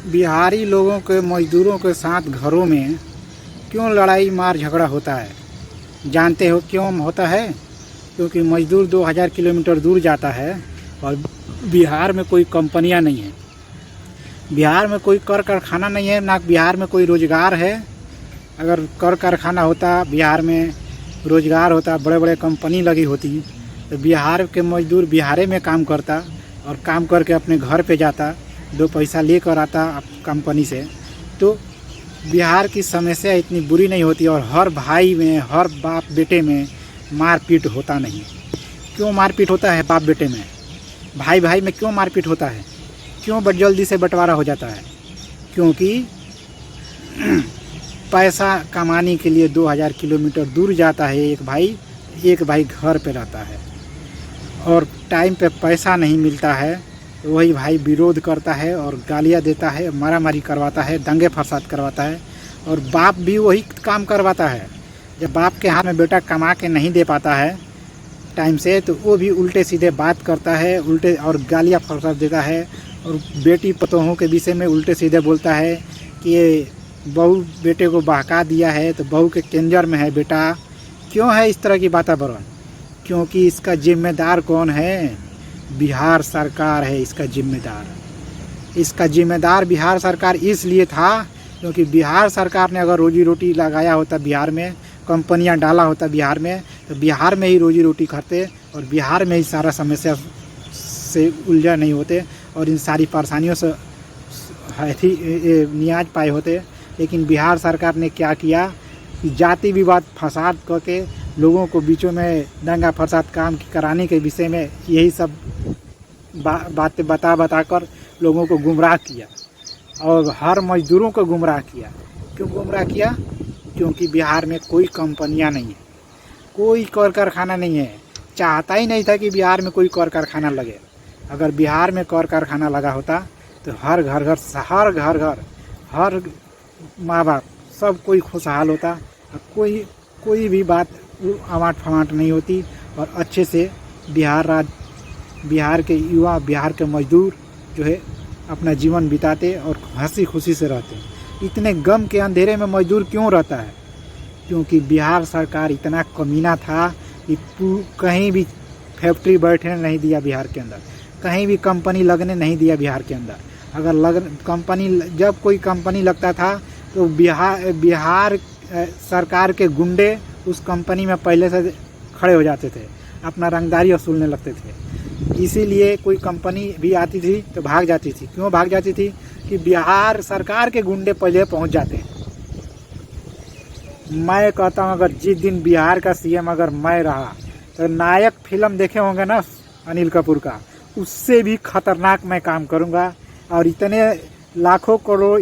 बिहारी लोगों के मजदूरों के साथ घरों में क्यों लड़ाई मार झगड़ा होता है? जानते हो क्यों होता है? क्योंकि मजदूर 2000 किलोमीटर दूर जाता है और बिहार में कोई कंपनियां नहीं है, बिहार में कोई कर कारखाना नहीं है, ना बिहार में कोई रोज़गार है। अगर कर कारखाना होता, बिहार में रोज़गार होता, बड़े बड़े कंपनी लगी होती, तो बिहार के मजदूर बिहारे में काम करता और काम करके अपने घर पे जाता, 2 पैसा लेकर आता कंपनी से, तो बिहार की समस्या इतनी बुरी नहीं होती। और हर भाई में, हर बाप बेटे में मारपीट होता नहीं। क्यों मारपीट होता है बाप बेटे में? भाई भाई में क्यों मारपीट होता है? क्यों जल्दी से बंटवारा हो जाता है? क्योंकि पैसा कमाने के लिए 2000 किलोमीटर दूर जाता है एक भाई घर पे रहता है और टाइम पे पैसा नहीं मिलता है, वही भाई विरोध करता है और गालियाँ देता है, मारामारी करवाता है, दंगे फसाद करवाता है। और बाप भी वही काम करवाता है। जब बाप के हाथ में बेटा कमा के नहीं दे पाता है टाइम से, तो वो भी उल्टे सीधे बात करता है, उल्टे और गालियाँ फसाद देता है और बेटी पतोहों के विषय में उल्टे सीधे बोलता है कि ये बहू बेटे को बहका दिया है तो बहू के केंजर में है बेटा। क्यों है इस तरह की वातावरण? क्योंकि इसका जिम्मेदार कौन है? बिहार सरकार है इसका जिम्मेदार। इसका जिम्मेदार बिहार सरकार इसलिए था क्योंकि बिहार सरकार ने अगर रोजी रोटी लगाया होता, बिहार में कंपनियां डाला होता बिहार में, तो बिहार में ही रोजी रोटी खाते और बिहार में ही सारा समस्या से उलझा नहीं होते और इन सारी परेशानियों से नियाज पाए होते। लेकिन बिहार सरकार ने क्या किया कि जाति विवाद फसाद करके लोगों को बीचों में दंगा फसाद काम कराने के विषय में यही सब बातें बता कर लोगों को गुमराह किया और हर मजदूरों को गुमराह किया। क्यों गुमराह किया? क्योंकि बिहार में कोई कंपनियां नहीं है, कोई कर कारखाना नहीं है। चाहता ही नहीं था कि बिहार में कोई कर कारखाना लगे। अगर बिहार में कर कारखाना लगा होता तो हर घर हर माँ बाप सब कोई खुशहाल होता, कोई भी बात आमाट फमाट नहीं होती और अच्छे से बिहार के युवा, बिहार के मजदूर जो है अपना जीवन बिताते और हंसी खुशी से रहते। इतने गम के अंधेरे में मजदूर क्यों रहता है? क्योंकि बिहार सरकार इतना कमीना था कि कहीं भी फैक्ट्री बैठने नहीं दिया बिहार के अंदर, कहीं भी कंपनी लगने नहीं दिया बिहार के अंदर। अगर जब कोई कंपनी लगता था तो बिहार सरकार के गुंडे उस कंपनी में पहले से खड़े हो जाते थे, अपना रंगदारी वसूलने लगते थे। इसीलिए कोई कंपनी भी आती थी तो भाग जाती थी। क्यों भाग जाती थी? कि बिहार सरकार के गुंडे पहले पहुंच जाते हैं। मैं कहता हूं अगर जिस दिन बिहार का सीएम अगर मैं रहा तो नायक फिल्म देखे होंगे ना अनिल कपूर का, उससे भी खतरनाक मैं काम करूंगा और इतने लाखों करोड़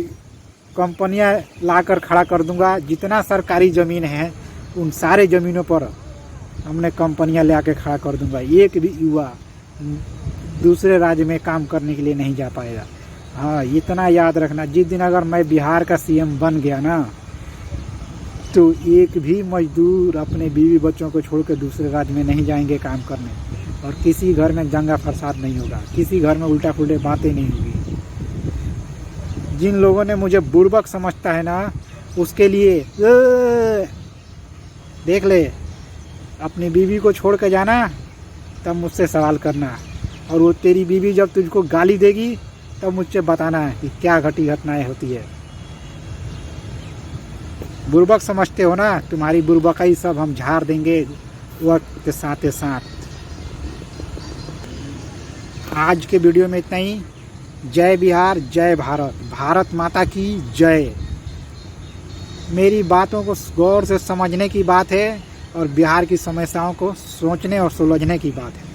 कंपनियां लाकर खड़ा कर दूंगा। जितना सरकारी ज़मीन है उन सारे ज़मीनों पर हमने कंपनियां ले आके खड़ा कर दूंगा। एक भी युवा दूसरे राज्य में काम करने के लिए नहीं जा पाएगा। हाँ, इतना याद रखना, जिस दिन अगर मैं बिहार का सीएम बन गया ना, तो एक भी मजदूर अपने बीवी बच्चों को छोड़ कर दूसरे राज्य में नहीं जाएंगे काम करने और किसी घर में दंगा फसाद नहीं होगा, किसी घर में उल्टा पुल्टे बातें नहीं होगी। जिन लोगों ने मुझे बुर्बक समझता है ना, उसके लिए देख ले, अपनी बीवी को छोड़ के जाना तब मुझसे सवाल करना और वो तेरी बीवी जब तुझको गाली देगी तब मुझसे बताना कि क्या घटनाएं होती है। बुर्बक समझते हो ना, तुम्हारी बुर्बकाई सब हम झाड़ देंगे वक्त के साथ। आज के वीडियो में इतना ही। जय बिहार, जय भारत, भारत माता की जय। मेरी बातों को गौर से समझने की बात है और बिहार की समस्याओं को सोचने और सुलझने की बात है।